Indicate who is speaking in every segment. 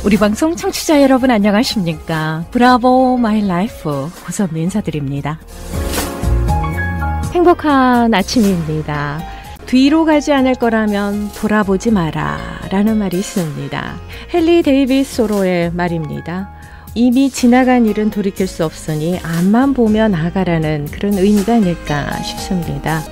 Speaker 1: 우리 방송 청취자 여러분 안녕하십니까? 브라보 마이 라이프 고선미 인사드립니다. 행복한 아침입니다. 뒤로 가지 않을 거라면 돌아보지 마라 라는 말이 있습니다. 헨리 데이비스 소로의 말입니다. 이미 지나간 일은 돌이킬 수 없으니 앞만 보며 나아가라는 그런 의미가 아닐까 싶습니다.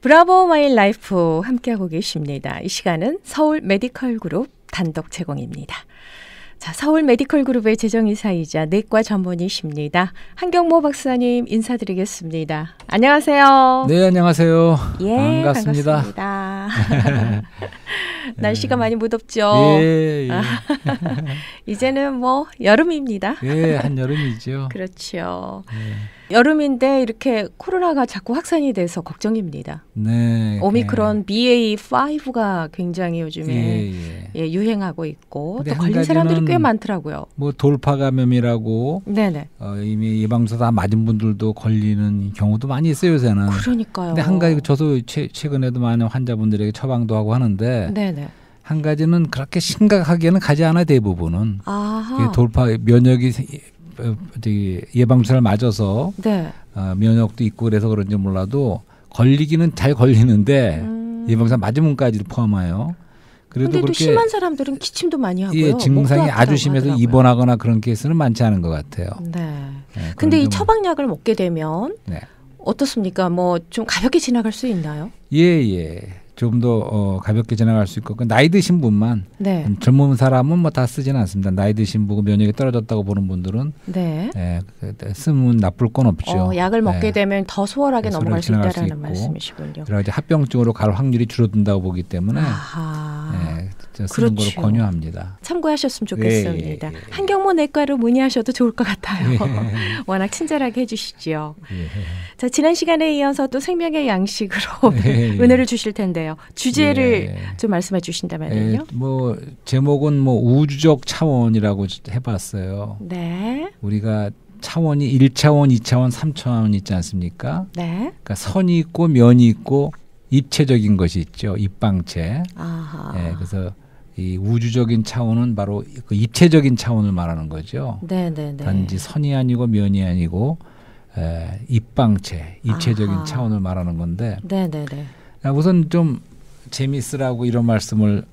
Speaker 1: 브라보 마이 라이프 함께하고 계십니다. 이 시간은 서울 메디컬 그룹 단독 제공입니다. 자, 서울 메디컬 그룹의 재정이사이자 내과 전문의십니다. 한경모 박사님 인사드리겠습니다. 안녕하세요.
Speaker 2: 네, 안녕하세요.
Speaker 1: 예,
Speaker 2: 반갑습니다.
Speaker 1: 날씨가 많이 무덥죠?
Speaker 2: 예, 예.
Speaker 1: 이제는 뭐 여름입니다.
Speaker 2: 예, 한여름이죠.
Speaker 1: 그렇죠.
Speaker 2: 예.
Speaker 1: 여름인데 이렇게 코로나가 자꾸 확산이 돼서 걱정입니다.
Speaker 2: 네.
Speaker 1: 오미크론 BA5가 굉장히 요즘에 유행하고 있고 또 걸린 사람들이 꽤 많더라고요.
Speaker 2: 뭐 돌파 감염이라고
Speaker 1: 네네.
Speaker 2: 이미 예방주사 다 맞은 분들도 걸리는 경우도 많이 있어요, 요새는.
Speaker 1: 그러니까요.
Speaker 2: 근데 한 가지 저도 최근에도 많은 환자분들에게 처방도 하고 하는데
Speaker 1: 네네.
Speaker 2: 한 가지는 그렇게 심각하게는 가지 않아요, 대부분은.
Speaker 1: 아하.
Speaker 2: 돌파 면역이 예방주사를 맞아서
Speaker 1: 네.
Speaker 2: 면역도 있고 그래서 그런지 몰라도 걸리기는 잘 걸리는데 예방주사 맞으면까지 포함해요. 그래도
Speaker 1: 그런데 또
Speaker 2: 그렇게
Speaker 1: 심한 사람들은 기침도 많이 하고요.
Speaker 2: 예, 증상이 아주 심해서
Speaker 1: 하더라고요.
Speaker 2: 입원하거나 그런 케이스는 많지 않은 것 같아요.
Speaker 1: 네.
Speaker 2: 네,
Speaker 1: 근데 이
Speaker 2: 좀,
Speaker 1: 처방약을 먹게 되면
Speaker 2: 네.
Speaker 1: 어떻습니까? 뭐 좀 가볍게 지나갈 수 있나요?
Speaker 2: 예. 좀 더 가볍게 지나갈 수 있고 나이 드신 분만
Speaker 1: 네.
Speaker 2: 젊은 사람은 뭐 다 쓰지는 않습니다. 나이 드신 분 면역이 떨어졌다고 보는 분들은
Speaker 1: 네.
Speaker 2: 쓰면 나쁠 건 없죠.
Speaker 1: 약을 먹게
Speaker 2: 네.
Speaker 1: 되면 더 수월하게
Speaker 2: 네,
Speaker 1: 넘어갈 수
Speaker 2: 지나갈
Speaker 1: 있다라는
Speaker 2: 수 있고.
Speaker 1: 말씀이시군요.
Speaker 2: 그래서 합병증으로 갈 확률이 줄어든다고 보기 때문에 쓰는
Speaker 1: 그렇죠.
Speaker 2: 걸로 권유합니다.
Speaker 1: 참고하셨으면 좋겠습니다.
Speaker 2: 예.
Speaker 1: 한경모 내과로 문의하셔도 좋을 것 같아요.
Speaker 2: 예.
Speaker 1: 워낙 친절하게 해주시죠.
Speaker 2: 예.
Speaker 1: 자, 지난 시간에 이어서 또 생명의 양식으로
Speaker 2: 예.
Speaker 1: 은혜를 주실 텐데요. 주제를
Speaker 2: 예.
Speaker 1: 좀 말씀해 주신다면요.
Speaker 2: 뭐 제목은 뭐 우주적 차원이라고 해봤어요.
Speaker 1: 네.
Speaker 2: 우리가 차원이 1차원, 2차원, 3차원 있지 않습니까?
Speaker 1: 네.
Speaker 2: 그러니까 선이 있고 면이 있고 입체적인 것이 있죠. 입방체.
Speaker 1: 아하.
Speaker 2: 예, 그래서 이 우주적인 차원은 바로 그 입체적인 차원을 말하는 거죠.
Speaker 1: 네네네.
Speaker 2: 단지 선이 아니고 면이 아니고 입방체, 입체적인
Speaker 1: 아하.
Speaker 2: 차원을 말하는 건데
Speaker 1: 네네네.
Speaker 2: 우선 좀 재미있으라고 이런 말씀을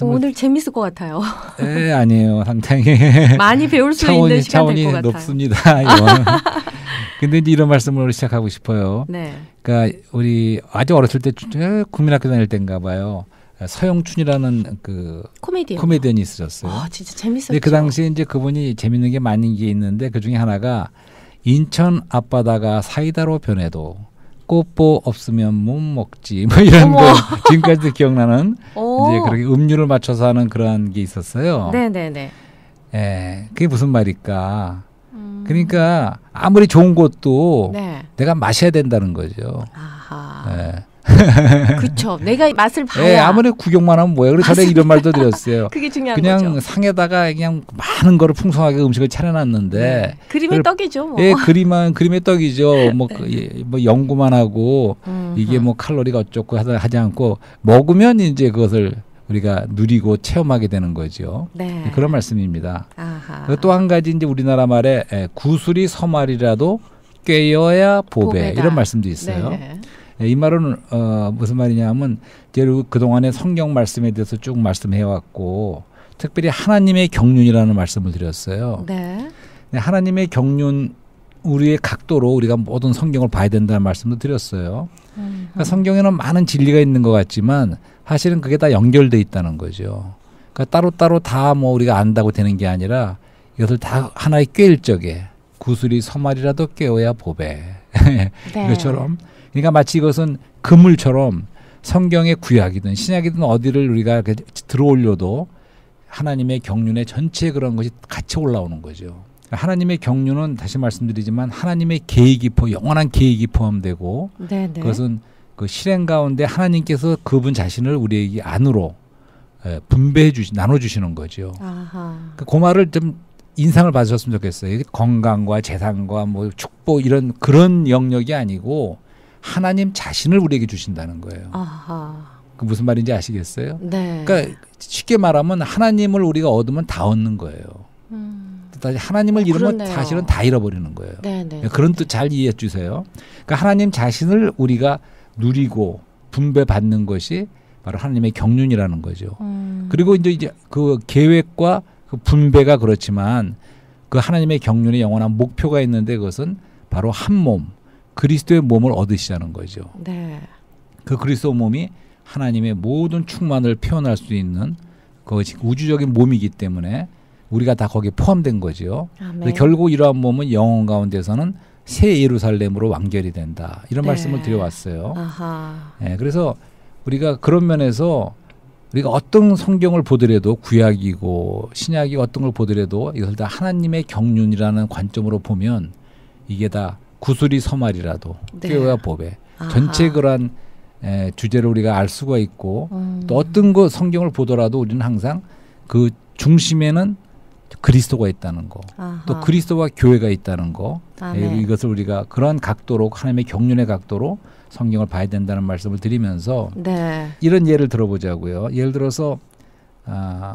Speaker 1: 오늘 재밌을 것 같아요.
Speaker 2: 아니에요. 상당히
Speaker 1: 많이 배울 수 있는 시간 될 것 같아요.
Speaker 2: 높습니다. 근데 이제 이런 말씀을 시작하고 싶어요.
Speaker 1: 네.
Speaker 2: 그러니까 우리 아주 어렸을 때 국민학교 다닐 때인가 봐요. 서영춘이라는 그 코미디언이 있으셨어요.
Speaker 1: 진짜 재밌었죠.
Speaker 2: 그 당시에 이제 그분이 재밌는 게 많은 게 있는데 그 중에 하나가 인천 앞바다가 사이다로 변해도 꽃보 없으면 못 먹지 뭐 이런 거 지금까지도 기억나는 이제 그렇게 음료를 맞춰서 하는 그런 게 있었어요.
Speaker 1: 네네네.
Speaker 2: 그게 무슨 말일까? 그러니까 아무리 좋은 것도 내가 마셔야 된다는 거죠.
Speaker 1: 아하. 그렇죠. 내가 맛을 봐야.
Speaker 2: 아무리 구경만 하면 뭐야. 그래서 저는 이런 말도 드렸어요.
Speaker 1: 그게 중요한
Speaker 2: 그냥
Speaker 1: 거죠.
Speaker 2: 상에다가 그냥 많은 거를 풍성하게 음식을 차려놨는데
Speaker 1: 그림의 떡이죠. 뭐.
Speaker 2: 그림의 떡이죠. 뭐 연구만 하고 이게 뭐 칼로리가 어쩌고 하지 않고 먹으면 이제 그것을 우리가 누리고 체험하게 되는 거죠.
Speaker 1: 네.
Speaker 2: 그런 말씀입니다.
Speaker 1: 아하.
Speaker 2: 또 한 가지 이제 우리나라 말에 구슬이 서말이라도 꿰어야 보배 이런 말씀도 있어요.
Speaker 1: 네.
Speaker 2: 이 말은 무슨 말이냐면 이제 그동안의 성경 말씀에 대해서 쭉 말씀해왔고 특별히 하나님의 경륜이라는 말씀을 드렸어요.
Speaker 1: 네.
Speaker 2: 하나님의 경륜 우리의 각도로 우리가 모든 성경을 봐야 된다는 말씀도 드렸어요. 그러니까 성경에는 많은 진리가 있는 것 같지만 사실은 그게 다 연결돼 있다는 거죠. 그러니까 따로따로 다 뭐 우리가 안다고 되는 게 아니라 이것을 다 하나의 꿰일적에 구슬이 서말이라도 꿰어야 보배. 이것처럼 그러니까 마치 이것은 그물처럼 성경의 구약이든 신약이든 어디를 우리가 들어올려도 하나님의 경륜의 전체 그런 것이 같이 올라오는 거죠. 하나님의 경륜은 다시 말씀드리지만 하나님의 계획이 영원한 계획이 포함되고
Speaker 1: 네네.
Speaker 2: 그것은 그 실행 가운데 하나님께서 그분 자신을 우리에게 안으로 분배해 나눠주시는 거죠.
Speaker 1: 아하.
Speaker 2: 그 말을 좀 인상을 받으셨으면 좋겠어요. 건강과 재산과 뭐 축복 이런 그런 영역이 아니고 하나님 자신을 우리에게 주신다는 거예요.
Speaker 1: 아하.
Speaker 2: 그 무슨 말인지 아시겠어요?
Speaker 1: 네.
Speaker 2: 그러니까 쉽게 말하면 하나님을 우리가 얻으면 다 얻는 거예요. 하나님을 잃으면
Speaker 1: 그렇네요.
Speaker 2: 사실은 다 잃어버리는 거예요.
Speaker 1: 네네.
Speaker 2: 그런 뜻 잘 이해해 주세요. 그러니까 하나님 자신을 우리가 누리고 분배받는 것이 바로 하나님의 경륜이라는 거죠. 그리고 이제 그 계획과 그 분배가 그렇지만 그 하나님의 경륜의 영원한 목표가 있는데 그것은 바로 한 몸, 그리스도의 몸을 얻으시자는 거죠.
Speaker 1: 네.
Speaker 2: 그 그리스도 몸이 하나님의 모든 충만을 표현할 수 있는 그것이 우주적인 몸이기 때문에 우리가 다 거기에 포함된 거죠. 결국 이러한 몸은 영혼 가운데서는 새 예루살렘으로 완결이 된다. 이런
Speaker 1: 네.
Speaker 2: 말씀을 드려왔어요.
Speaker 1: 아하.
Speaker 2: 네, 그래서 우리가 그런 면에서 우리가 어떤 성경을 보더라도 구약이고 신약이 어떤 걸 보더라도 이것을 다 하나님의 경륜이라는 관점으로 보면 이게 다 구슬이 서말이라도
Speaker 1: 네.
Speaker 2: 꾀와 법에
Speaker 1: 아하.
Speaker 2: 전체 그러한 주제를 우리가 알 수가 있고 또 어떤 거 성경을 보더라도 우리는 항상 그 중심에는 그리스도가 있다는 거,
Speaker 1: 아하.
Speaker 2: 또 그리스도와 교회가 있다는 거,
Speaker 1: 아멘.
Speaker 2: 이것을 우리가 그러한 각도로 하나님의 경륜의 각도로 성경을 봐야 된다는 말씀을 드리면서
Speaker 1: 네.
Speaker 2: 이런 예를 들어보자고요. 예를 들어서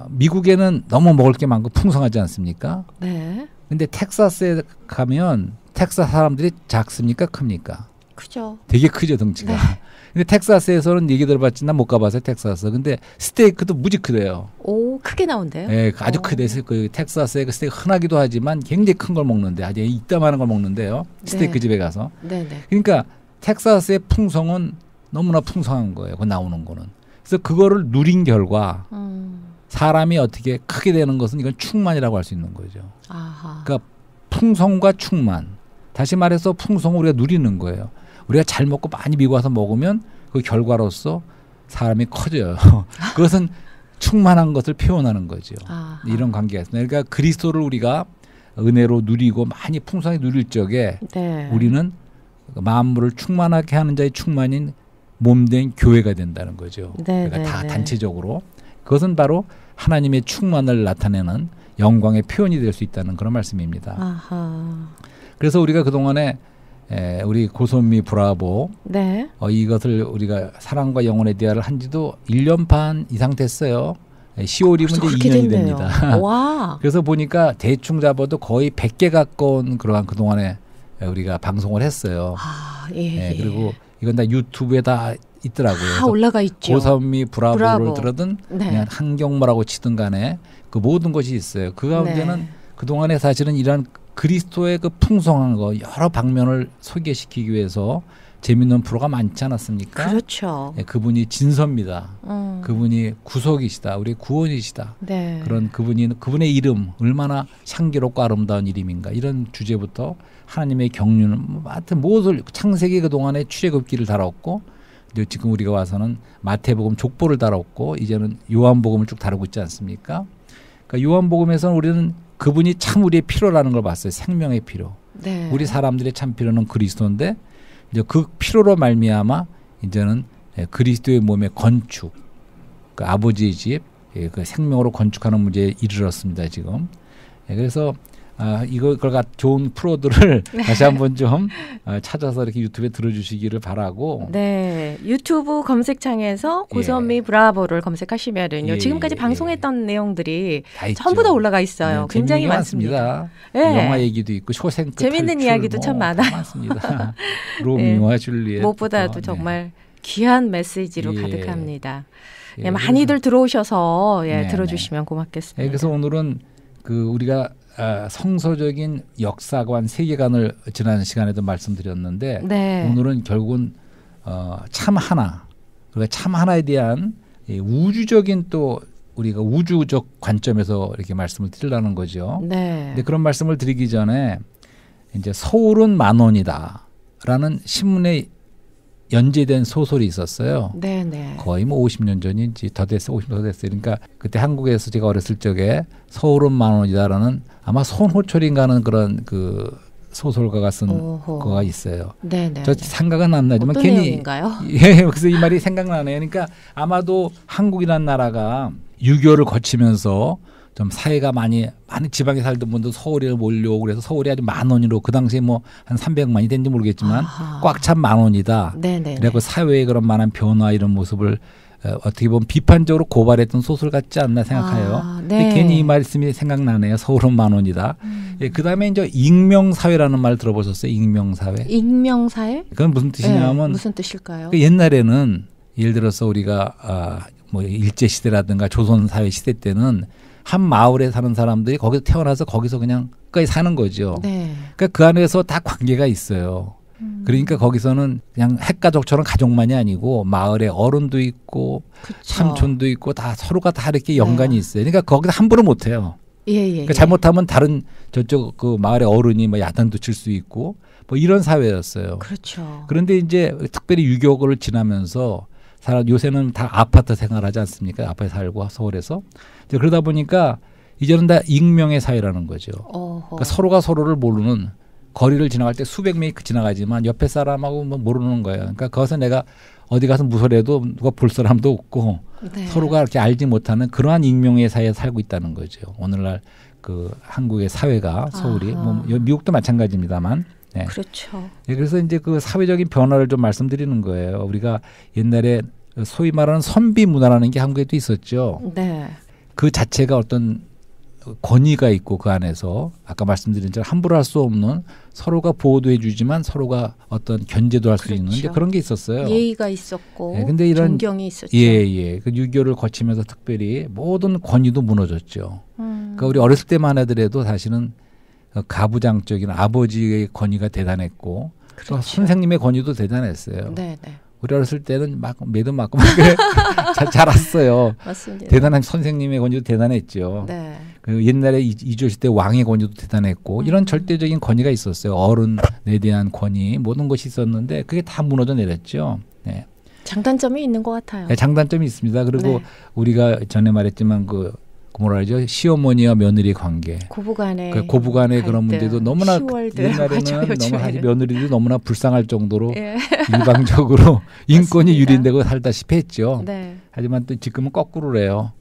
Speaker 2: 미국에는 너무 먹을 게 많고 풍성하지 않습니까?
Speaker 1: 네.
Speaker 2: 근데 텍사스에 가면 텍사스 사람들이 작습니까? 큽니까?
Speaker 1: 크죠.
Speaker 2: 되게 크죠, 덩치가.
Speaker 1: 네.
Speaker 2: 근데 텍사스에서는 얘기 들어봤지 난 못 가봐서 텍사스. 근데 스테이크도 무지 크대요.
Speaker 1: 오, 크게 나온대요?
Speaker 2: 예, 아주 크대. 그 텍사스에 그 스테이크 흔하기도 하지만 굉장히 큰 걸 먹는데 아주 이따만한 걸 먹는데요. 스테이크
Speaker 1: 네.
Speaker 2: 집에 가서.
Speaker 1: 네네.
Speaker 2: 그러니까 텍사스의 풍성은 너무나 풍성한 거예요. 그 나오는 거는. 그래서 그거를 누린 결과 사람이 어떻게 크게 되는 것은 이건 충만이라고 할 수 있는 거죠.
Speaker 1: 아하.
Speaker 2: 그러니까 풍성과 충만. 다시 말해서 풍성을 우리가 누리는 거예요. 우리가 잘 먹고 많이 미국 와서 먹으면 그 결과로서 사람이 커져요. 그것은 충만한 것을 표현하는 거죠.
Speaker 1: 아하.
Speaker 2: 이런 관계가 있습니다. 그러니까 그리스도를 우리가 은혜로 누리고 많이 풍성하게 누릴 적에
Speaker 1: 네.
Speaker 2: 우리는 만물을 충만하게 하는 자의 충만인 몸된 교회가 된다는 거죠.
Speaker 1: 네,
Speaker 2: 그러니까
Speaker 1: 네,
Speaker 2: 다
Speaker 1: 네.
Speaker 2: 단체적으로. 그것은 바로 하나님의 충만을 나타내는 영광의 표현이 될 수 있다는 그런 말씀입니다.
Speaker 1: 아하.
Speaker 2: 그래서 우리가 그동안에 우리 고선미 브라보
Speaker 1: 네.
Speaker 2: 이것을 우리가 사랑과 영혼의 대화를 한 지도 1년 반 이상 됐어요. 10월이면 이제 2년이 됩니다.
Speaker 1: 와.
Speaker 2: 그래서 보니까 대충 잡아도 거의 100개 가까운 그러한 그동안에 우리가 방송을 했어요.
Speaker 1: 아, 예.
Speaker 2: 그리고 이건 다 유튜브에 다 있더라고요.
Speaker 1: 다 올라가 있죠.
Speaker 2: 고선미 브라보를
Speaker 1: 브라보.
Speaker 2: 들어든
Speaker 1: 네.
Speaker 2: 그냥 한경모라고 치든 간에 그 모든 것이 있어요. 그 가운데는
Speaker 1: 네.
Speaker 2: 그동안에 사실은 이런 그리스도의 그 풍성한 거 여러 방면을 소개시키기 위해서 재밌는 프로가 많지 않았습니까?
Speaker 1: 그렇죠.
Speaker 2: 그분이 진서입니다. 그분이 구속이시다. 우리의 구원이시다.
Speaker 1: 네.
Speaker 2: 그런 그분의 이름 얼마나 향기롭고 아름다운 이름인가 이런 주제부터 하나님의 경륜 하여튼 모든 창세기 그동안에 출애굽기를 다뤘고 지금 우리가 와서는 마태복음 족보를 다뤘고 이제는 요한복음을 쭉 다루고 있지 않습니까? 그러니까 요한복음에서는 우리는 그분이 참 우리의 필요라는 걸 봤어요. 생명의 필요.
Speaker 1: 네.
Speaker 2: 우리 사람들의 참 필요는 그리스도인데 이제 그 필요로 말미암아 이제는 그리스도의 몸의 건축, 그 아버지의 집, 그 생명으로 건축하는 문제에 이르렀습니다. 지금. 그래서 이걸 좋은 프로들을 다시 한번 좀 찾아서 이렇게 유튜브에 들어주시기를 바라고.
Speaker 1: 네, 유튜브 검색창에서 고선미 브라보를 검색하시면은요.
Speaker 2: 예,
Speaker 1: 지금까지
Speaker 2: 예,
Speaker 1: 방송했던 내용들이
Speaker 2: 다 있죠.
Speaker 1: 전부 다 올라가 있어요.
Speaker 2: 네,
Speaker 1: 굉장히
Speaker 2: 재미있는 게
Speaker 1: 많습니다. 예.
Speaker 2: 영화 얘기도 있고 쇼생크
Speaker 1: 재밌는
Speaker 2: 탈출,
Speaker 1: 이야기도 참 많아요.
Speaker 2: 많습니다. 로미오와 줄리엣.
Speaker 1: 무엇보다도 정말 귀한 메시지로
Speaker 2: 예.
Speaker 1: 가득합니다.
Speaker 2: 예,
Speaker 1: 많이들 들어오셔서
Speaker 2: 네,
Speaker 1: 들어주시면 고맙겠습니다.
Speaker 2: 그래서 오늘은 그 우리가 성서적인 역사관 세계관을 지난 시간에도 말씀드렸는데
Speaker 1: 네.
Speaker 2: 오늘은 결국은 참 하나 그러니까 참 하나에 대한 우주적인 또 우리가 우주적 관점에서 이렇게 말씀을 드리려는 거죠.
Speaker 1: 네.
Speaker 2: 근데 그런 말씀을 드리기 전에 이제 서울은 만원이다라는 신문에 연재된 소설이 있었어요.
Speaker 1: 네네.
Speaker 2: 거의 뭐 50년 전인지 더 됐어요. 50년 더 됐어요. 그러니까 그때 한국에서 제가 어렸을 적에 서울은 만원이다라는 아마 손호철인가 하는 그런 그 소설가가 쓴 거가 있어요.
Speaker 1: 네네.
Speaker 2: 저 생각은 안 나지만
Speaker 1: 어떤
Speaker 2: 괜히
Speaker 1: 내용인가요?
Speaker 2: 예, 그래서 이 말이 생각나네요. 그러니까 아마도 한국이라는 나라가 6.25를 거치면서 좀 사회가 많이 지방에 살던 분도 서울에 몰려오고 그래서 서울이 아주 만 원으로 그 당시에 뭐 한 300만이 된지 모르겠지만 꽉 찬 만 원이다. 그리고 사회의 그런 많은 변화 이런 모습을 어떻게 보면 비판적으로 고발했던 소설 같지 않나 생각해요.
Speaker 1: 네.
Speaker 2: 괜히 이 말씀이 생각나네요. 서울은 만 원이다. 예, 그다음에 이제 익명사회라는 말 들어보셨어요? 익명사회.
Speaker 1: 익명사회?
Speaker 2: 그건 무슨 뜻이냐면
Speaker 1: 네, 무슨 뜻일까요?
Speaker 2: 옛날에는 예를 들어서 우리가 뭐 일제 시대라든가 조선 사회 시대 때는 한 마을에 사는 사람들이 거기서 태어나서 거기서 그냥 끝까지 사는 거죠.
Speaker 1: 네.
Speaker 2: 그러니까 그 안에서 다 관계가 있어요. 그러니까 거기서는 그냥 핵가족처럼 가족만이 아니고 마을에 어른도 있고
Speaker 1: 그쵸.
Speaker 2: 삼촌도 있고 다 서로가 다 이렇게 연관이 있어요. 그러니까 거기서 함부로 못 해요. 그러니까 잘못하면 다른 저쪽 그 마을의 어른이 뭐 야단도 칠 수 있고 뭐 이런 사회였어요.
Speaker 1: 그렇죠.
Speaker 2: 그런데 이제 특별히 유교를 지나면서 요새는 다 아파트 생활하지 않습니까? 아파트에 살고 서울에서. 이제 그러다 보니까 이제는 다 익명의 사회라는 거죠. 그러니까 서로가 서로를 모르는 거리를 지나갈 때 수백 명이 지나가지만 옆에 사람하고 뭐 모르는 거예요. 그러니까 거기서 내가 어디 가서 무서래도 누가 볼 사람도 없고
Speaker 1: 네.
Speaker 2: 서로가 이렇게 알지 못하는 그러한 익명의 사회에 살고 있다는 거죠. 오늘날 그 한국의 사회가 서울이 뭐 미국도 마찬가지입니다만. 네.
Speaker 1: 그렇죠.
Speaker 2: 네, 그래서 이제 그 사회적인 변화를 좀 말씀드리는 거예요. 우리가 옛날에 소위 말하는 선비 문화라는 게 한국에도 있었죠.
Speaker 1: 네.
Speaker 2: 그 자체가 어떤 권위가 있고 그 안에서 아까 말씀드린 대로 함부로 할 수 없는 서로가 보호도 해주지만 서로가 어떤 견제도 할 수 있는 이제 그런 게 있었어요.
Speaker 1: 예의가 있었고
Speaker 2: 네, 근데 이런
Speaker 1: 존경이 있었죠.
Speaker 2: 예. 그 유교를 거치면서 특별히 모든 권위도 무너졌죠. 그러니까 우리 어렸을 때만 하더라도 사실은 가부장적인 아버지의 권위가 대단했고
Speaker 1: 그렇죠.
Speaker 2: 선생님의 권위도 대단했어요.
Speaker 1: 네.
Speaker 2: 우리 어렸을 때는 막 매도 맞고 잘 자랐어요.
Speaker 1: 맞습니다.
Speaker 2: 대단한 선생님의 권위도 대단했죠.
Speaker 1: 네.
Speaker 2: 그 옛날에 이조시대 왕의 권위도 대단했고 이런 절대적인 권위가 있었어요. 어른에 대한 권위 모든 것이 있었는데 그게 다 무너져 내렸죠. 네.
Speaker 1: 장단점이 있는 것 같아요.
Speaker 2: 네, 장단점이 있습니다. 그리고
Speaker 1: 네.
Speaker 2: 우리가 전에 말했지만 그 뭐라 그러죠? 시어머니와 며느리 관계.
Speaker 1: 고부간의
Speaker 2: 그런 문제도 너무나 옛날에는 너무 사실 며느리도 너무나 불쌍할 정도로
Speaker 1: 예.
Speaker 2: 일방적으로 인권이 유린되고 살다시피 했죠.
Speaker 1: 네.
Speaker 2: 하지만 또 지금은 거꾸로래요.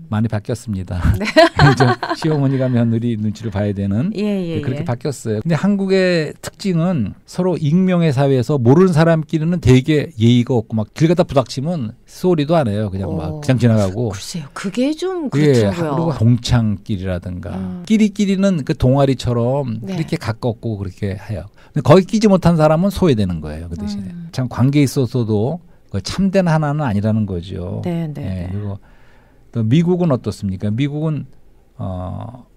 Speaker 2: 많이 바뀌었습니다.
Speaker 1: 네.
Speaker 2: 시어머니가 며느리 눈치를 봐야 되는 그렇게 바뀌었어요. 근데 한국의 특징은 서로 익명의 사회에서 모르는 사람끼리는 되게 예의가 없고 막 길 가다 부닥치면 소리도 안 해요. 그냥 막 그냥 지나가고.
Speaker 1: 글쎄요. 그게 좀 그렇더라고요.
Speaker 2: 그리고 동창끼리라든가 끼리끼리는 그 동아리처럼 그렇게 가깝고 그렇게 해요. 근데 거기 끼지 못한 사람은 소외되는 거예요. 그 대신에. 참 관계에 있어서도 참된 하나는 아니라는 거죠.
Speaker 1: 네.
Speaker 2: 그리고 또 미국은 어떻습니까? 미국은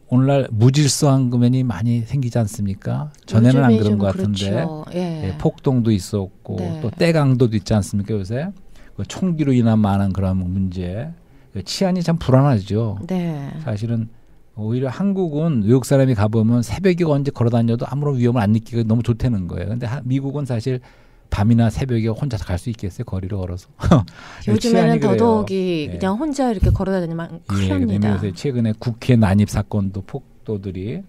Speaker 2: 오늘날 무질서한 면이 많이 생기지 않습니까? 전에는 안 그런 것 같은데
Speaker 1: 그렇죠. 예.
Speaker 2: 폭동도 있었고 또 떼강도도 있지 않습니까 요새? 총기로 인한 많은 그런 문제, 치안이 참 불안하죠.
Speaker 1: 네.
Speaker 2: 사실은 오히려 한국은 외국 사람이 가보면 새벽에 언제 걸어다녀도 아무런 위험을 안 느끼고 너무 좋다는 거예요. 근데 미국은 사실 밤이나 새벽에 혼자서 갈 수 있겠어요? 거리를 걸어서.
Speaker 1: 요즘에는 더더욱이 그냥 혼자 이렇게 걸어다니면 큰일 납니다.
Speaker 2: 최근에 국회 난입 사건도 폭도들이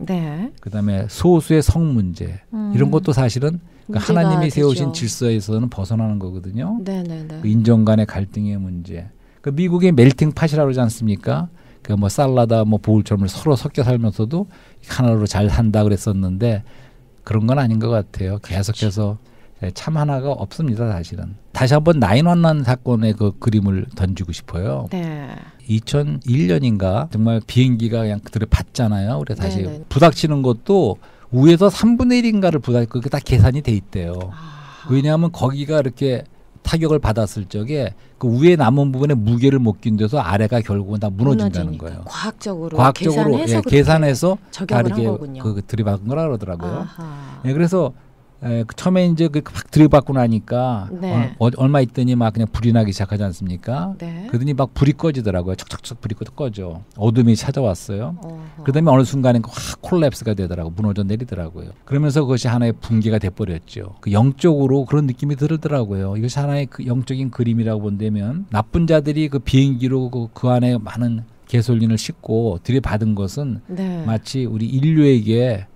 Speaker 2: 그다음에 소수의 성 문제 이런 것도 사실은 하나님이 세우신 질서에서는 벗어나는 거거든요. 그 인종 간의 갈등의 문제. 그 미국의 멜팅팟이라고 그러지 않습니까? 그 뭐 쌀라다 뭐 보울처럼 서로 섞여 살면서도 하나로 잘 산다 그랬었는데 그런 건 아닌 것 같아요. 계속해서 참 하나가 없습니다, 사실은. 다시 한번 9/11 사건의 그 그림을 던지고 싶어요. 2001년인가 정말 비행기가 그냥 그들을 봤잖아요. 그래서 다시 부닥치는 것도 위에서 3분의 1인가를 그게 다 계산이 돼 있대요. 왜냐하면 거기가 이렇게 타격을 받았을 적에 그 위에 남은 부분에 무게를 못 낀데서 아래가 결국은 다 무너진다는 거예요.
Speaker 1: 과학적으로
Speaker 2: 계산해서
Speaker 1: 저격을 한 거군요.
Speaker 2: 그 들이박은 거라 그러더라고요. 그래서 처음에 이제 막 들이받고 나니까 얼마 있더니 막 그냥 불이 나기 시작하지 않습니까? 그러더니 막 불이 꺼지더라고요. 척척척 불이 꺼져. 어둠이 찾아왔어요. 그다음에 어느 순간에 확 콜랩스가 되더라고. 무너져 내리더라고요. 그러면서 그것이 하나의 붕괴가 돼버렸죠. 그 영적으로 그런 느낌이 들더라고요. 이것이 하나의 그 영적인 그림이라고 본다면 나쁜 자들이 그 비행기로 그 안에 많은 개솔린을 싣고 들이받은 것은 마치 우리 인류에게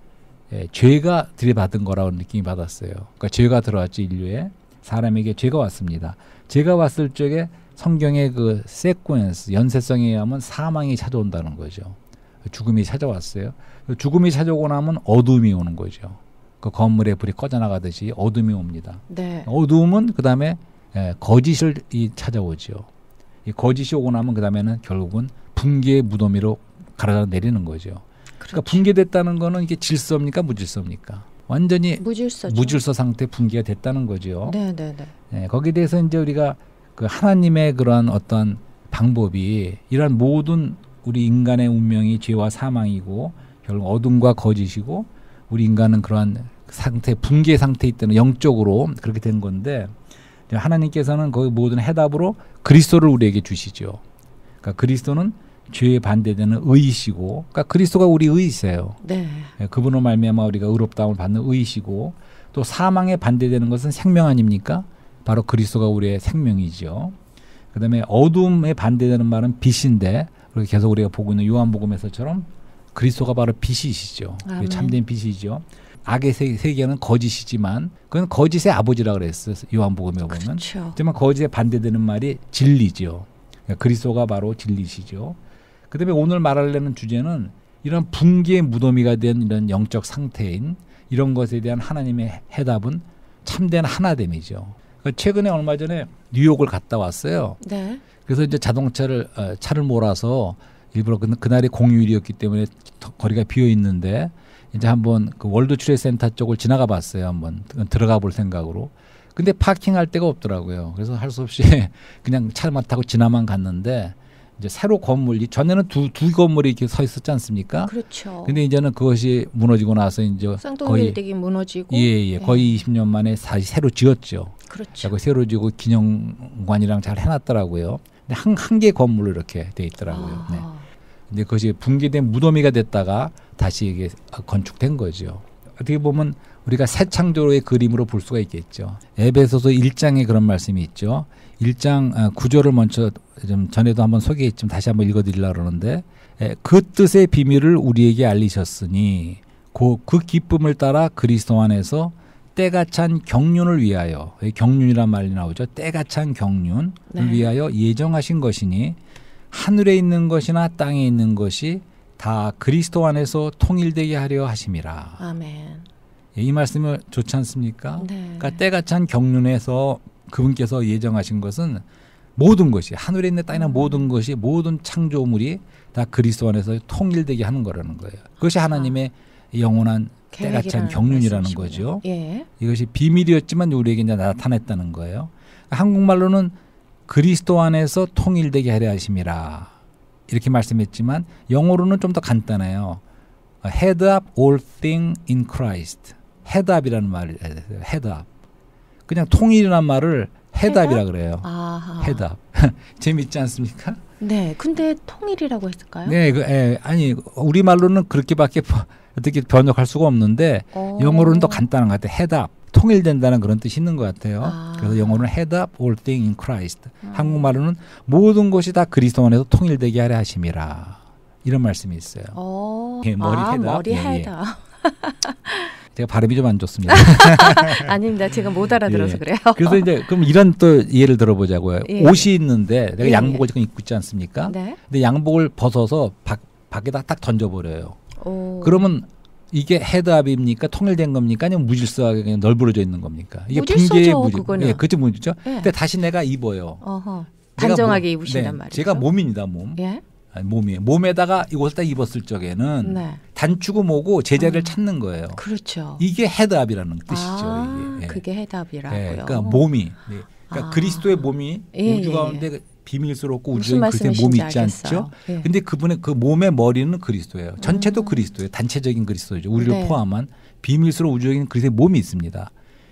Speaker 2: 죄가 들이받은 거라고 느낌이 받았어요. 그러니까 죄가 들어왔죠. 인류에. 사람에게 죄가 왔습니다. 죄가 왔을 적에 성경의 그 세퀀스 연쇄성에 의하면 사망이 찾아온다는 거죠. 죽음이 찾아왔어요. 죽음이 찾아오고 나면 어둠이 오는 거죠. 그 건물에 불이 꺼져나가듯이 어둠이 옵니다.
Speaker 1: 네.
Speaker 2: 어둠은 그 다음에 거짓을 찾아오죠. 이 거짓이 오고 나면 그 다음에는 결국은 붕괴의 무더미로 가라앉아 내리는 거죠. 그러니까 붕괴됐다는 거는 이게 질서입니까, 무질서입니까? 완전히 무질서 상태 붕괴가 됐다는 거죠.
Speaker 1: 네.
Speaker 2: 거기에 대해서 이제 우리가 그 하나님의 그러한 어떤 방법이 이러한 모든 우리 인간의 운명이 죄와 사망이고 결국 어둠과 거짓이고 우리 인간은 그러한 상태, 붕괴 상태에 있다는 영적으로 그렇게 된 건데 하나님께서는 거기 모든 해답으로 그리스도를 우리에게 주시죠. 그러니까 그리스도는 죄에 반대되는 의이시고, 그러니까 그리스도가 우리 의이세요.
Speaker 1: 네.
Speaker 2: 그분으로 말미암아 우리가 의롭다움을 받는 의이시고, 또 사망에 반대되는 것은 생명 아닙니까? 바로 그리스도가 우리의 생명이죠. 그다음에 어둠에 반대되는 말은 빛인데, 그렇게 계속 우리가 보고 있는 요한복음에서처럼 그리스도가 바로 빛이시죠. 참된 빛이죠. 악의 세계는 거짓이지만 그건 거짓의 아버지라 그랬어요. 요한복음에 보면.
Speaker 1: 그렇죠.
Speaker 2: 하지만 거짓에 반대되는 말이 진리죠. 그러니까 그리스도가 바로 진리시죠. 그다음에 오늘 말하려는 주제는 이런 붕괴의 무덤이가 된 이런 영적 상태인 이런 것에 대한 하나님의 해답은 참된 하나됨이죠. 그러니까 최근에 얼마 전에 뉴욕을 갔다 왔어요.
Speaker 1: 네.
Speaker 2: 그래서 이제 차를 몰아서 일부러 그날이 공휴일이었기 때문에 거리가 비어 있는데 이제 한번 그 월드 트레이드 센터 쪽을 지나가 봤어요. 한번 들어가 볼 생각으로. 근데 파킹할 데가 없더라고요. 그래서 할 수 없이 그냥 차만 타고 지나만 갔는데 이제 새로 건물이 전에는 두 건물이 이렇게 서 있었지 않습니까?
Speaker 1: 그렇죠.
Speaker 2: 근데 이제는 그것이 무너지고 나서 이제
Speaker 1: 쌍둥이 빌딩이 무너지고
Speaker 2: 거의 20년 만에 다시 새로 지었죠.
Speaker 1: 그렇죠.
Speaker 2: 새로 지고 기념관이랑 잘 해놨더라고요. 근데 한 개 건물로 이렇게 돼 있더라고요. 네. 근데 그것이 붕괴된 무덤이가 됐다가 다시 이게 건축된 거죠. 어떻게 보면 우리가 새 창조로의 그림으로 볼 수가 있겠죠. 에베소서 1장에 그런 말씀이 있죠. 1장 9절을 먼저 좀 전에도 한번 소개했지만 다시 한번 읽어드리려고 그러는데 그 뜻의 비밀을 우리에게 알리셨으니 그 기쁨을 따라 그리스도 안에서 때가 찬 경륜을 위하여 경륜이란 말이 나오죠. 때가 찬 경륜을 위하여 예정하신 것이니 하늘에 있는 것이나 땅에 있는 것이 다 그리스도 안에서 통일되게 하려 하심이라.
Speaker 1: 아멘.
Speaker 2: 이 말씀이 좋지 않습니까?
Speaker 1: 네.
Speaker 2: 그러니까 때가 찬 경륜에서 그분께서 예정하신 것은 모든 것이 하늘에 있는 땅이나 모든 것이 모든 창조물이 다 그리스도 안에서 통일되게 하는 거라는 거예요. 그것이 하나님의 영원한 때가 찬 경륜이라는 거죠.
Speaker 1: 예.
Speaker 2: 이것이 비밀이었지만 우리에게 이제 나타냈다는 거예요. 한국말로는 그리스도 안에서 통일되게 하려 하심이라 이렇게 말씀했지만 영어로는 좀 더 간단해요. Head up all things in Christ. Head up이라는 말이 Head up. 그냥 통일이라는 말을 Head up이라 그래요.
Speaker 1: 아하.
Speaker 2: Head up. 재밌지 않습니까?
Speaker 1: 네. 근데 통일이라고 했을까요?
Speaker 2: 네, 아니 우리 말로는 그렇게밖에 어떻게 번역할 수가 없는데 영어로는 더 간단한 것 같아요. Head up. 통일된다는 그런 뜻이 있는 것 같아요. 그래서 영어로는 head up all things in Christ. 한국말로는 모든 것이 다 그리스도 안에서 통일되게 하려 하심이라. 이런 말씀이 있어요.
Speaker 1: 머리 헤드 업.
Speaker 2: 제가 발음이 좀 안 좋습니다.
Speaker 1: 아닙니다. 제가 못 알아들어서 그래요.
Speaker 2: 그래서 이제 그럼 이런 또 예를 들어보자고요. 옷이 있는데 내가 양복을 지금 입고 있지 않습니까?
Speaker 1: 네.
Speaker 2: 근데 양복을 벗어서 밖에다 딱 던져버려요. 그러면 이게 헤드업입니까? 통일된 겁니까? 아니면 무질서하게 그냥 널브러져 있는 겁니까? 이게
Speaker 1: 무질서죠, 그거는.
Speaker 2: 예, 그렇죠, 무질서.
Speaker 1: 네.
Speaker 2: 근데 다시 내가 입어요.
Speaker 1: 단정하게 입으신단 말이죠.
Speaker 2: 제가 몸입니다, 몸.
Speaker 1: 예?
Speaker 2: 아니, 몸이에요. 몸에다가 이것을 딱 입었을 적에는 단추고 뭐고 제자리를 찾는 거예요.
Speaker 1: 그렇죠.
Speaker 2: 이게 헤드업이라는 뜻이죠. 이게.
Speaker 1: 그게 헤드업이라고요.
Speaker 2: 예, 그러니까 몸이. 그러니까 그리스도의 몸이 우주 가운데 비밀스럽고 우주적인 그리스도의 몸이 있지 않죠? 근데 그분의 그 몸의 머리는 그리스도예요. 전체도 그리스도예요. 단체적인 그리스도죠. 우리를 포함한 비밀스러운 우주적인 그리스도의 몸이 있습니다.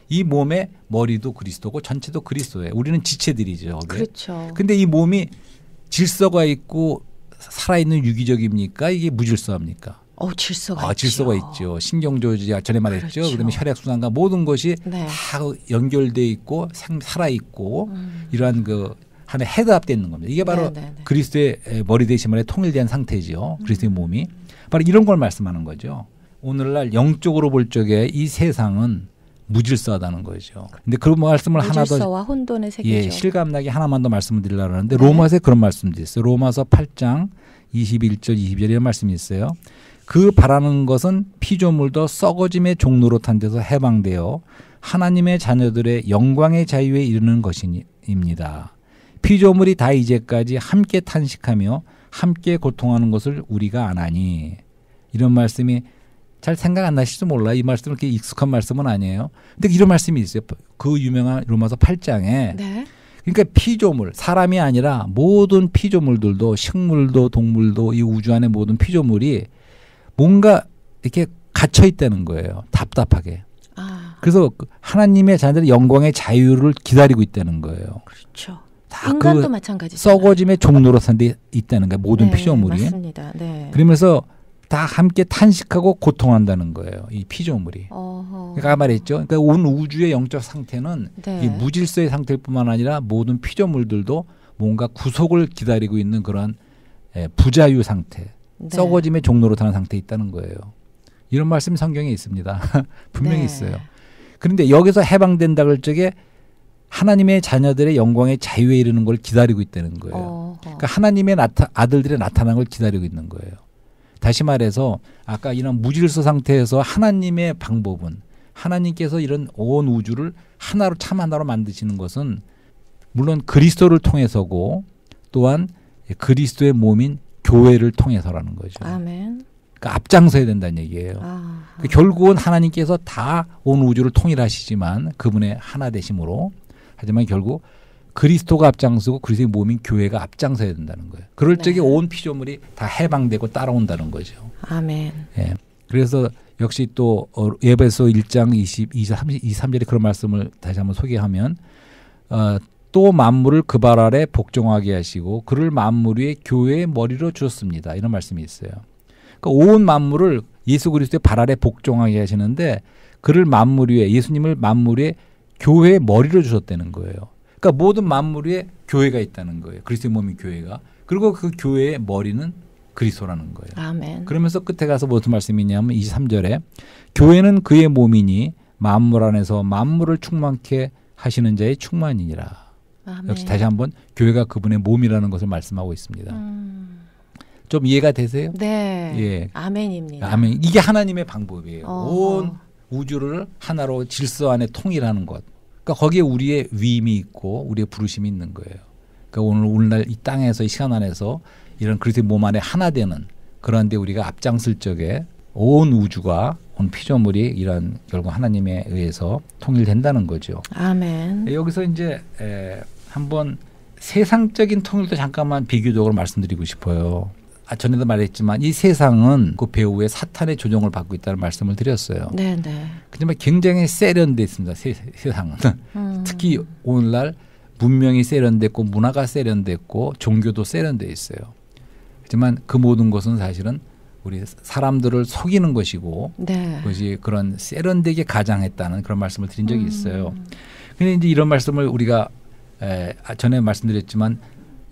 Speaker 2: 이 몸의 머리도 그리스도고 전체도 그리스도예요. 우리는 지체들이죠.
Speaker 1: 그렇죠.
Speaker 2: 근데 이 몸이 질서가 있고 살아있는 유기적입니까? 이게 무질서합니까? 질서가 있죠. 신경조직 전에 말했죠.
Speaker 1: 그렇죠.
Speaker 2: 그다음에 혈액순환과 모든 것이 다 연결돼 있고 살아 있고 이러한 그 하나의 헤드업되어 있는 겁니다. 이게 바로 그리스도의 머리 되심에 통일된 상태죠. 그리스도의 몸이. 바로 이런 걸 말씀하는 거죠. 오늘날 영적으로 볼 적에 이 세상은 무질서하다는 거죠. 근데 그런 말씀을 하나 더
Speaker 1: 무질서와 혼돈의 세계죠.
Speaker 2: 실감나게 하나만 더 말씀을 드리려고 하는데 로마서에 그런 말씀도 있어요. 로마서 8장 21절 22절 이런 말씀이 있어요. 그 바라는 것은 피조물도 썩어짐의 종로로 탄 데서 해방되어 하나님의 자녀들의 영광의 자유에 이르는 것입니다. 피조물이 다 이제까지 함께 탄식하며 함께 고통하는 것을 우리가 아나니. 이런 말씀이 잘 생각 안 나실지 몰라. 이 말씀은 그렇게 익숙한 말씀은 아니에요. 근데 이런 말씀이 있어요. 그 유명한 로마서 8장에.
Speaker 1: 네.
Speaker 2: 그러니까 피조물, 사람이 아니라 모든 피조물들도 식물도 동물도 이 우주 안의 모든 피조물이 뭔가 이렇게 갇혀 있다는 거예요. 답답하게. 그래서 하나님의 자녀들의 영광의 자유를 기다리고 있다는 거예요.
Speaker 1: 그렇죠.
Speaker 2: 다
Speaker 1: 인간도 마찬가지죠.
Speaker 2: 썩어짐의 종로로 산 데 있다는 거예요. 모든 피조물이.
Speaker 1: 맞습니다. 네.
Speaker 2: 그러면서 다 함께 탄식하고 고통한다는 거예요. 이 피조물이. 그러니까 말했죠. 그러니까 온 우주의 영적 상태는 이 무질서의 상태일 뿐만 아니라 모든 피조물들도 뭔가 구속을 기다리고 있는 그런 부자유 상태, 썩어짐의 종로로 타는 상태에 있다는 거예요. 이런 말씀이 성경에 있습니다. 분명히 있어요. 그런데 여기서 해방된다 그럴 적에 하나님의 자녀들의 영광의 자유에 이르는 걸 기다리고 있다는 거예요. 그러니까 하나님의 아들들의 나타나는 걸 기다리고 있는 거예요. 다시 말해서 아까 이런 무질서 상태에서 하나님의 방법은 하나님께서 이런 온 우주를 하나로 참 하나로 만드시는 것은 물론 그리스도를 통해서고 또한 그리스도의 몸인 교회를 통해서라는 거죠.
Speaker 1: 아멘.
Speaker 2: 그러니까 앞장서야 된다는 얘기예요. 그러니까 결국은 하나님께서 다 온 우주를 통일하시지만 그분의 하나 되심으로 하지만 결국 그리스도가 앞장서고 그리스도의 몸인 교회가 앞장서야 된다는 거예요. 그럴 적에 온 피조물이 다 해방되고 따라온다는 거죠.
Speaker 1: 아멘.
Speaker 2: 예. 그래서 역시 또 에베소 1장 23절에 그런 말씀을 다시 한번 소개하면 또 만물을 그 발 아래 복종하게 하시고 그를 만물 위에 교회의 머리로 주었습니다. 이런 말씀이 있어요. 그러니까 온 만물을 예수 그리스도의 발 아래 복종하게 하시는데 그를 만물 위에 예수님을 만물 위에 교회의 머리로 주셨다는 거예요. 그러니까 모든 만물 위에 교회가 있다는 거예요. 그리스도의 몸인 교회가. 그리고 그 교회의 머리는 그리스도라는 거예요.
Speaker 1: 아멘.
Speaker 2: 그러면서 끝에 가서 무슨 말씀이냐면 23절에 교회는 그의 몸이니 만물 안에서 만물을 충만케 하시는 자의 충만이니라.
Speaker 1: 아멘.
Speaker 2: 역시 다시 한번 교회가 그분의 몸이라는 것을 말씀하고 있습니다. 좀 이해가 되세요?
Speaker 1: 네.
Speaker 2: 예.
Speaker 1: 아멘입니다.
Speaker 2: 아멘. 이게 하나님의 방법이에요. 온 우주를 하나로 질서 안에 통일하는 것. 그러니까 거기에 우리의 위임이 있고 우리의 부르심이 있는 거예요. 그러니까 오늘날 이 땅에서 이 시간 안에서 이런 그리스도의 몸 안에 하나 되는 그런데 우리가 앞장설 적에 온 우주가 온 피조물이 이런 결국 하나님에 의해서 통일된다는 거죠.
Speaker 1: 아멘.
Speaker 2: 여기서 이제 한번 세상적인 통일도 잠깐만 비교적으로 말씀드리고 싶어요. 전에도 말했지만 이 세상은 그 배후에 사탄의 조종을 받고 있다는 말씀을 드렸어요.
Speaker 1: 네네.
Speaker 2: 그렇지만 굉장히 세련돼 있습니다. 세상은. 특히 오늘날 문명이 세련됐고 문화가 세련됐고 종교도 세련돼 있어요. 하지만 그 모든 것은 사실은 우리 사람들을 속이는 것이고 그것이 그런 세련되게 가장했다는 그런 말씀을 드린 적이 있어요. 근데 이제 이런 말씀을 우리가 전에 말씀드렸지만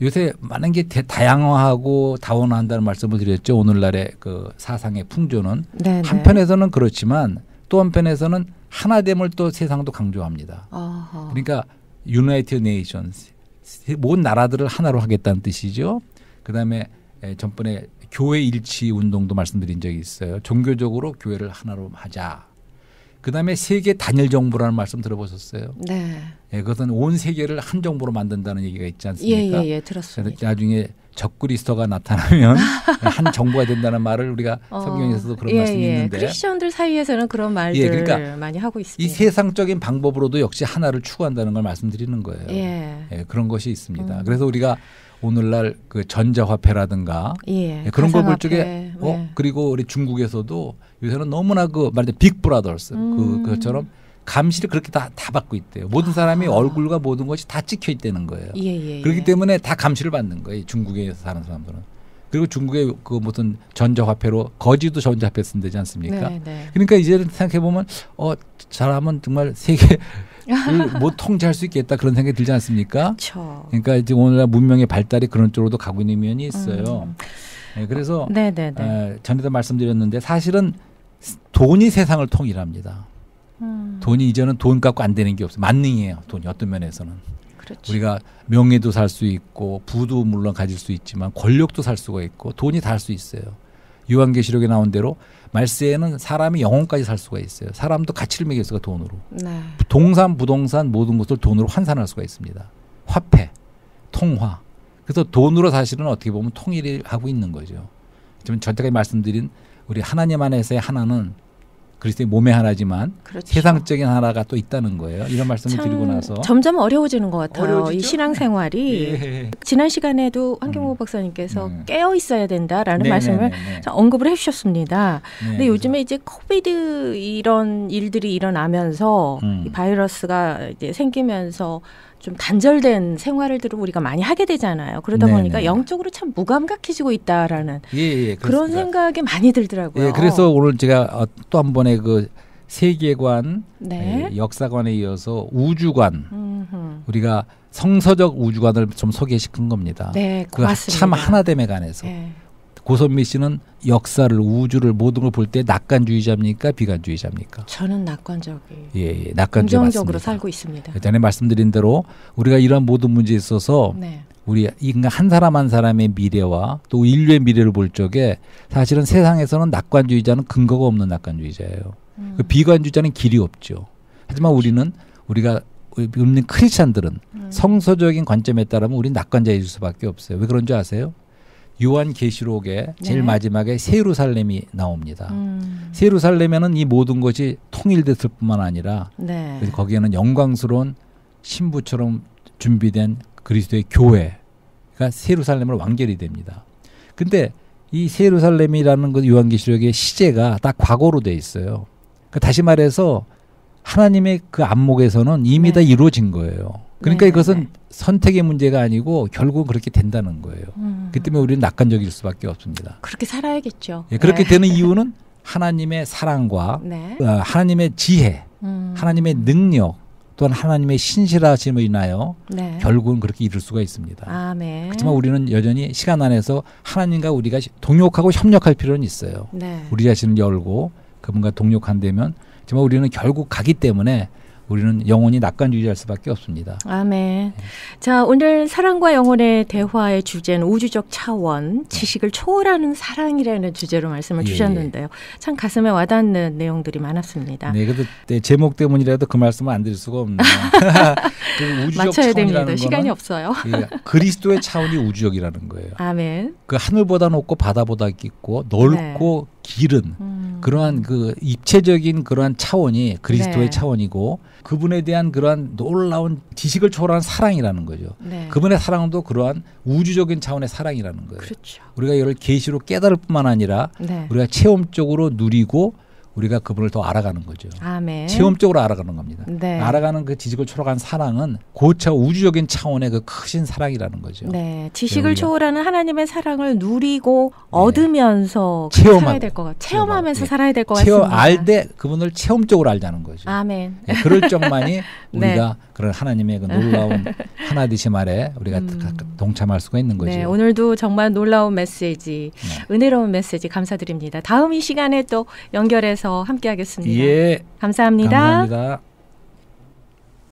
Speaker 2: 요새 많은 게 다양화하고 다원화한다는 말씀을 드렸죠. 오늘날의 그 사상의 풍조는 한편에서는 그렇지만 또 한편에서는 하나됨을 또 세상도 강조합니다. 그러니까 유나이티드 네이션스 모든 나라들을 하나로 하겠다는 뜻이죠. 그다음에 전번에 교회 일치 운동도 말씀드린 적이 있어요. 종교적으로 교회를 하나로 하자. 그다음에 세계 단일 정부라는 말씀 들어보셨어요?
Speaker 1: 네.
Speaker 2: 그것은 온 세계를 한 정부로 만든다는 얘기가 있지 않습니까?
Speaker 1: 예, 들었습니다.
Speaker 2: 나중에 적그리스도가 나타나면 한 정부가 된다는 말을 우리가 성경에서도 그런 말씀이 있는데
Speaker 1: 크리스천들 사이에서는 그런 말들 그러니까 많이 하고 있습니다.
Speaker 2: 이 세상적인 방법으로도 역시 하나를 추구한다는 걸 말씀드리는 거예요. 그런 것이 있습니다. 그래서 우리가 오늘날 그 전자화폐라든가 그런 걸 볼 적에 그리고 우리 중국에서도 요새는 너무나 그 말하자면 빅브라더스 그것처럼 감시를 그렇게 다 받고 있대요. 모든 사람이 얼굴과 모든 것이 다 찍혀 있다는 거예요. 그렇기 때문에 다 감시를 받는 거예요. 중국에 사는 사람들은. 그리고 중국의 그 무슨 전자화폐로 거지도 전자화폐 쓴다지 않습니까? 그러니까 이제는 생각해 보면 잘하면 정말 세계를 못 통제할 수 있겠다 그런 생각이 들지 않습니까?
Speaker 1: 그쵸.
Speaker 2: 그러니까 이제 오늘날 문명의 발달이 그런 쪽으로도 가고 있는 면이 있어요. 그래서 전에도 말씀드렸는데 사실은 돈이 세상을 통일합니다. 돈이 이제는 돈 갖고 안 되는 게 없어요. 만능이에요. 돈이 어떤 면에서는.
Speaker 1: 그렇죠.
Speaker 2: 우리가 명예도 살 수 있고 부도 물론 가질 수 있지만 권력도 살 수가 있고 돈이 다 할 수 있어요. 요한계시록에 나온 대로 말세에는 사람이 영혼까지 살 수가 있어요. 사람도 가치를 매길 수가 돈으로.
Speaker 1: 네.
Speaker 2: 동산, 부동산 모든 것을 돈으로 환산할 수가 있습니다. 화폐, 통화. 그래서 돈으로 사실은 어떻게 보면 통일을 하고 있는 거죠. 지금 전때까지 말씀드린 우리 하나님 안에서의 하나는 그리스도의 몸의 하나지만
Speaker 1: 그렇죠.
Speaker 2: 세상적인 하나가 또 있다는 거예요. 이런 말씀을 드리고 나서
Speaker 1: 점점 어려워지는 것 같아요.
Speaker 2: 어려워지죠?
Speaker 1: 이 신앙생활이
Speaker 2: 예.
Speaker 1: 지난 시간에도 황경호 박사님께서 깨어 있어야 된다라는 말씀을 언급을 해주셨습니다. 근데 요즘에 이제 코비드 이런 일들이 일어나면서 이 바이러스가 이제 생기면서 좀 단절된 생활들을 우리가 많이 하게 되잖아요. 그러다 보니까 영적으로 참 무감각해지고 있다라는 그런 생각이 많이 들더라고요.
Speaker 2: 예, 그래서 오늘 제가 또 한 번의 그 세계관, 역사관에 이어서 우주관, 우리가 성서적 우주관을 좀 소개시킨 겁니다.
Speaker 1: 네, 고맙습니다.
Speaker 2: 참 하나됨에 관해서. 고선미 씨는 역사를 우주를 모든 걸 볼 때 낙관주의자입니까 비관주의자입니까?
Speaker 1: 저는 낙관적이.
Speaker 2: 예, 낙관주의
Speaker 1: 긍정적으로
Speaker 2: 맞습니다.
Speaker 1: 살고 있습니다.
Speaker 2: 전에 말씀드린 대로 우리가 이런 모든 문제에 있어서 우리 인간 한 사람 한 사람의 미래와 또 인류의 미래를 볼 적에 사실은 세상에서는 낙관주의자는 근거가 없는 낙관주의자예요. 그 비관주의자는 길이 없죠. 하지만 우리는 우리가 믿는 크리스찬들은 성서적인 관점에 따르면 우리는 낙관자일 수밖에 없어요. 왜 그런 줄 아세요? 요한계시록에 제일 마지막에 새 예루살렘이 나옵니다. 새 예루살렘에는 이 모든 것이 통일됐을 뿐만 아니라 거기에는 영광스러운 신부처럼 준비된 그리스도의 교회가 새 예루살렘으로 완결이 됩니다. 근데 이 새 예루살렘이라는 것 요한계시록의 시제가 딱 과거로 돼 있어요. 그러니까 다시 말해서 하나님의 그 안목에서는 이미 다 이루어진 거예요. 그러니까 이것은 선택의 문제가 아니고 결국은 그렇게 된다는 거예요. 그 때문에 우리는 낙관적일 수밖에 없습니다.
Speaker 1: 그렇게 살아야겠죠.
Speaker 2: 예, 그렇게 되는 이유는 하나님의 사랑과 하나님의 지혜, 하나님의 능력 또한 하나님의 신실하심을 인하여 결국은 그렇게 이룰 수가 있습니다.
Speaker 1: 아멘.
Speaker 2: 그렇지만 우리는 여전히 시간 안에서 하나님과 우리가 동역하고 협력할 필요는 있어요. 우리 자신을 열고 그분과 동역한다면 하지만 우리는 결국 가기 때문에 우리는 영혼이 낙관주의할 수밖에 없습니다.
Speaker 1: 아멘. 자, 오늘 사랑과 영혼의 대화의 주제는 우주적 차원, 지식을 초월하는 사랑이라는 주제로 말씀을 주셨는데요. 참 가슴에 와닿는 내용들이 많았습니다.
Speaker 2: 네, 그래도 제목 때문이라도 그 말씀을 안 드릴 수가 없네요. 그 우주적
Speaker 1: 맞춰야 됩니다.
Speaker 2: 거는
Speaker 1: 시간이 없어요.
Speaker 2: 그리스도의 차원이 우주적이라는 거예요.
Speaker 1: 아멘.
Speaker 2: 그 하늘보다 높고 바다보다 깊고 넓고 길은 그러한 그 입체적인 그러한 차원이 그리스도의 차원이고 그분에 대한 그러한 놀라운 지식을 초월한 사랑이라는 거죠. 그분의 사랑도 그러한 우주적인 차원의 사랑이라는 거예요.
Speaker 1: 그렇죠.
Speaker 2: 우리가 이걸 계시로 깨달을 뿐만 아니라 우리가 체험적으로 누리고 우리가 그분을 더 알아가는 거죠.
Speaker 1: 아멘.
Speaker 2: 체험적으로 알아가는 겁니다. 알아가는 그 지식을 초월한 사랑은 고차 우주적인 차원의 그 크신 사랑이라는 거죠.
Speaker 1: 네, 지식을 초월하는 하나님의 사랑을 누리고 얻으면서 살아야 될 것 같아요. 체험하면서 살아야 될 것 같습니다.
Speaker 2: 알되 그분을 체험적으로 알자는 거죠.
Speaker 1: 아멘.
Speaker 2: 네, 그럴 적만이 우리가 그런 하나님의 그 놀라운 하나 되심 아래 우리가 동참할 수가 있는 거죠.
Speaker 1: 네, 오늘도 정말 놀라운 메시지, 은혜로운 메시지 감사드립니다. 다음 이 시간에 또 연결해서 함께하겠습니다.
Speaker 2: 예,
Speaker 1: 감사합니다.
Speaker 2: 감사합니다.